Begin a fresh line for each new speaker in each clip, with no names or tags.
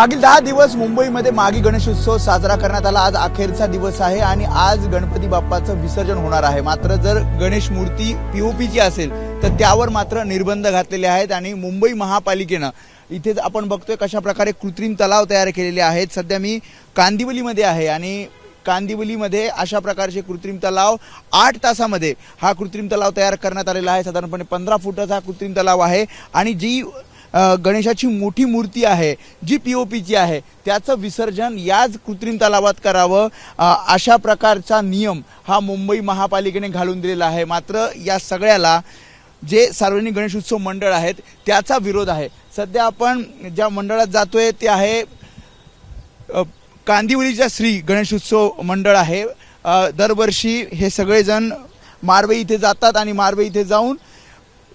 मागील 10 दिवस मुंबईमध्ये मागी गणेशोत्सव साजरा करण्यात आला। आज अखेरचा दिवस आहे आणि आज गणपती बाप्पाचं विसर्जन होणार आहे। मात्र जर गणेश मूर्ती पीओपीची असेल तर त्यावर मात्र निर्बंध घातलेले आहेत आणि मुंबई महापालिकेनं इथे आपण बघतोय कशा प्रकारे कृत्रिम तलाव तयार केलेले आहेत। सध्या मी कांदिवलीमध्ये आहे आणि कांदिवलीमध्ये अशा प्रकारचे कृत्रिम तलाव 8 तासामध्ये हा कृत्रिम तलाव तयार करण्यात आलेला आहे। साधारणपणे 15 फुटाचा हा कृत्रिम तलाव आहे आणि जी गणेशाची मोठी मूर्ती आहे जी पीओपीची आहे त्याचं विसर्जन याच कृत्रिम तलावात करावं अशा प्रकारचा नियम हा मुंबई महापालिकेने घालून दिलेला आहे। मात्र या सगळ्याला जे सार्वजनिक गणेशोत्सव मंडळ आहेत त्याचा विरोध आहे। सध्या आपण ज्या मंडळात जातोय ते आहे कांदिवलीच्या श्री गणेशोत्सव मंडळ आहे। दरवर्षी हे सगळेजण मारवे इथे जातात आणि मारवे इथे जाऊन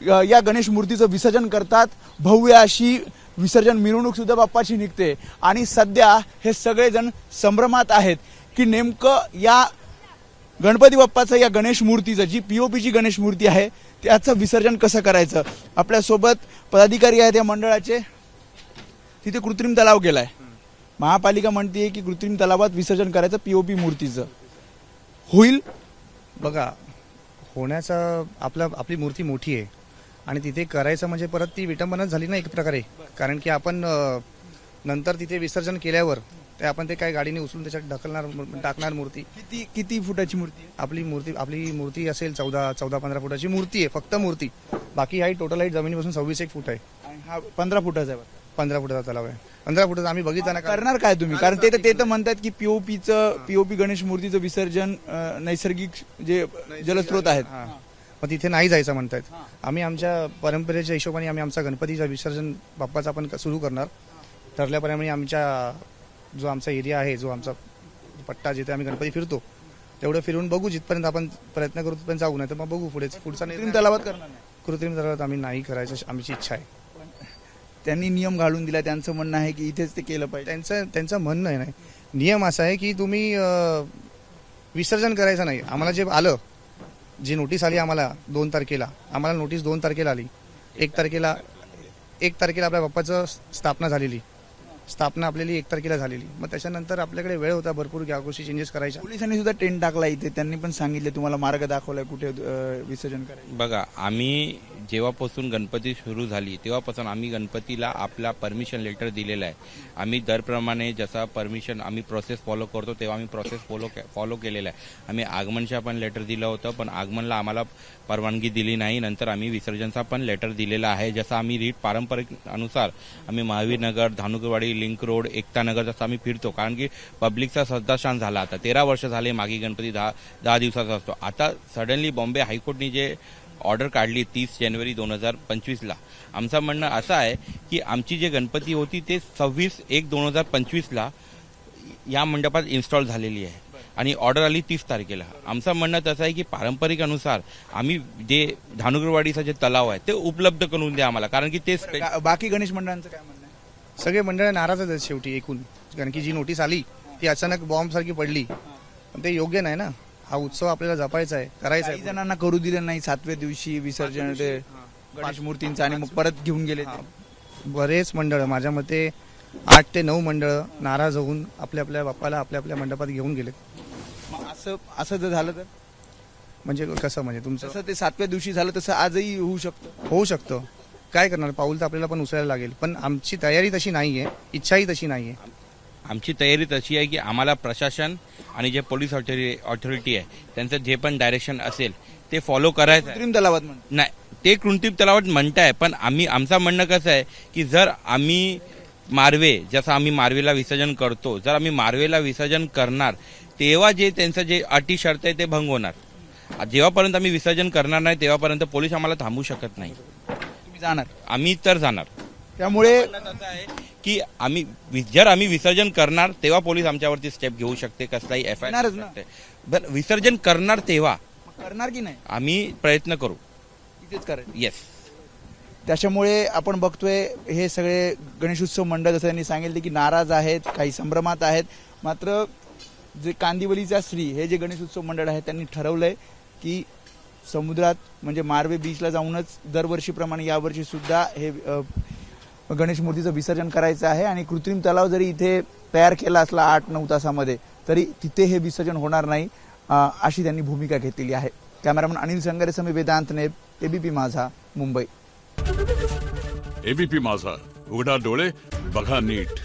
या गणेश मूर्तीचं विसर्जन करतात। भव्य अशी विसर्जन मिरवणूक सुद्धा बाप्पाची निघते आणि सध्या हे सगळेजण संभ्रमात आहेत की नेमकं या गणपती बाप्पाचं या गणेश मूर्तीचं जी पीओपीची गणेश मूर्ती आहे त्याचं विसर्जन कसं करायचं। आपल्यासोबत पदाधिकारी आहेत या मंडळाचे। तिथे कृत्रिम तलाव केलाय, महापालिका म्हणते की कृत्रिम तलावात विसर्जन करायचं पीओपी मूर्तीचं होईल।
बघा, होण्याचा आपली मूर्ती मोठी आहे आणि तिथे करायचं म्हणजे परत ती विटंबनाच झाली ना एक प्रकारे। कारण की आपण नंतर तिथे विसर्जन केल्यावर ते आपण ते काय गाडीने उचलून त्याच्यात टाकणार मूर्ती।
किती फुटाची मूर्ती
आपली मूर्ती असेल 14-15 फुटाची मूर्ती आहे, फक्त मूर्ती। बाकी हाईट टोटल हाईट जमिनीपासून 26 फूट आहे।
हा 15 फुटाचा आहे।
15 फुटाचा तलाव आहे। 15 फुटाचा आम्ही बघितलं ना।
करणार काय तुम्ही? कारण ते तर म्हणतात की पीओपी गणेश मूर्तीचं विसर्जन नैसर्गिक जे जलस्रोत आहेत
मग तिथे नाही जायचं म्हणतायत। आम्ही आमच्या परंपरेच्या हिशोबाने आम्ही आमचा गणपतीचं विसर्जन बाप्पाचं आपण सुरू करणार। ठरल्याप्रमाणे आमच्या जो आमचा एरिया आहे, जो आमचा पट्टा जिथे आम्ही गणपती फिरतो तेवढं फिरून बघू, जिथपर्यंत आपण प्रयत्न करू तिथपर्यंत जाऊ, नाही तर मग बघू पुढचा
कृत्रिम तलावात करणार नाही।
कृत्रिम तलावात आम्ही नाही करायचं, आमची इच्छा आहे।
त्यांनी नियम घालून दिला, त्यांचं म्हणणं आहे की इथेच ते केलं पाहिजे।
त्यांचं म्हणणं आहे, नाही नियम असा आहे की तुम्ही विसर्जन करायचं नाही। आम्हाला जे आलं, जी नोटीस आली आम्हाला 2 तारखेला, आम्हाला नोटीस 2 तारखेला आली। 1 तारखेला आपल्या बाप्पाचं स्थापना आपल्याला 1 तारखेला झालेली। मग त्याच्यानंतर आपल्याकडे वेळ होता भरपूर या गोष्टी चेंजेस करायच्या।
पोलिसांनी सुद्धा टेंट टाकला इथे, त्यांनी पण सांगितले तुम्हाला मार्ग दाखवलाय कुठे विसर्जन करायचं।
बघा, आम्ही जेव्हापासून गणपती सुरू झाली तेव्हापासून आम्ही गणपतीला आपला परमिशन लेटर दिलेला आहे। आम्ही दरप्रमाणे जसा परमिशन आम्ही प्रोसेस फॉलो करतो तेव्हा आम्ही प्रोसेस फॉलो केलेला आहे। आम्ही आगमनचा पण लेटर दिलं होतं, पण आगमनला आम्हाला परवानगी दिली नाही। नंतर आम्ही विसर्जनचा पण लेटर दिलेला आहे। जसं आम्ही रीत पारंपरिक अनुसार आम्ही महावीर नगर, धानुकरवाडी, लिंक रोड, एकता नगर जसं आम्ही फिरतो, कारण की पब्लिकचा श्रद्धास्थान झाला। आता 13 वर्ष झाले मागे गणपती 10 दिवसाचा असतो। आता सडनली बॉम्बे हायकोर्टने जे ऑर्डर काढली 30 जानेवारी 2025ला, आमचं म्हणणं असं आहे की आमची जे गणपती होती ते 26/1/2025ला या मंडपात इन्स्टॉल झालेली आहे आणि ऑर्डर आली 30 तारखेला। आमचं म्हणणं तसं आहे की पारंपरिक अनुसार आम्ही जे धानुकरवाडीचा जे तलाव आहे ते उपलब्ध करून द्या आम्हाला, कारण की ते
बाकी गणेश मंडळांचं काय म्हणणं आहे?
सगळे मंडळ नाराजच आहेत शेवटी एकूण, कारण की जी नोटीस आली ती अचानक बॉम्ब सारखी पडली। पण ते योग्य नाही ना, हा उत्सव आपल्याला जपायचा आहे, करायचा आहे।
जणांना करू दिलं नाही 7व्या दिवशी विसर्जन ते गणेश मूर्तींचं आणि मग परत घेऊन गेले ते।
बरेच मंडळ, माझ्या मते 8 ते 9 मंडळ नाराज होऊन आपल्या बाप्पाला आपल्या मंडपात घेऊन गेले।
असं जर झालं तर
म्हणजे कसं, म्हणजे तुमचं
जसं ते 7व्या दिवशी झालं तसं आजही होऊ शकतं।
काय करणार, पाऊल तर आपल्याला पण उचलायला लागेल। पण आमची तयारी तशी नाहीये, इच्छाही तशी नाहीये।
आमची तयारी तशी आहे की आम्हाला प्रशासन आणि जे पोलीस ऑथॉरिटी आहे त्यांचं जे पण डायरेक्शन असेल ते फॉलो करायचं।
कृत्रिम तलावात
नाही, ते कृत्रिम तलावात म्हणताय, पण आमचं म्हणणं कसं आहे की जर आम्ही जसं आम्ही मारवेला विसर्जन करतो, जर आम्ही मारवेला विसर्जन करणार तेव्हा जे त्यांचं जे अटी शर्त आहे ते भंग होणार। जेव्हापर्यंत आम्ही विसर्जन करणार नाही तेव्हापर्यंत पोलीस आम्हाला थांबवू शकत नाही।
तुम्ही जाणार?
आम्ही तर जाणार।
त्यामुळे
की जर आम्ही विसर्जन करणार तेव्हा पोलीस आमच्यावरती स्टेप घेऊ शकते, कसलाही
करणारच ना।
बरं, विसर्जन करणार तेव्हा
करणार की नाही
आम्ही प्रयत्न करू,
इथेच करायचं।
येस।
त्याच्यामुळे आपण बघतोय हे सगळे गणेशोत्सव मंडळ जसं त्यांनी सांगितले की नाराज आहेत, काही संभ्रमात आहेत। मात्र जे कांदिवलीचा श्री हे जे गणेशोत्सव मंडळ आहे त्यांनी ठरवलंय की समुद्रात म्हणजे मारवे बीचला जाऊनच दरवर्षीप्रमाणे यावर्षी सुद्धा हे गणेश मूर्तीचं विसर्जन करायचं आहे आणि कृत्रिम तलाव जरी इथे तयार केला असला 8-9 तासामध्ये तरी तिथे हे विसर्जन होणार नाही अशी त्यांनी भूमिका घेतलेली आहे. कॅमेरामन अनिल संगारेसह मी वेदांत नेब, एबीपी माझा, मुंबई.
एबीपी माझा, उघडा डोळे बघा नीट.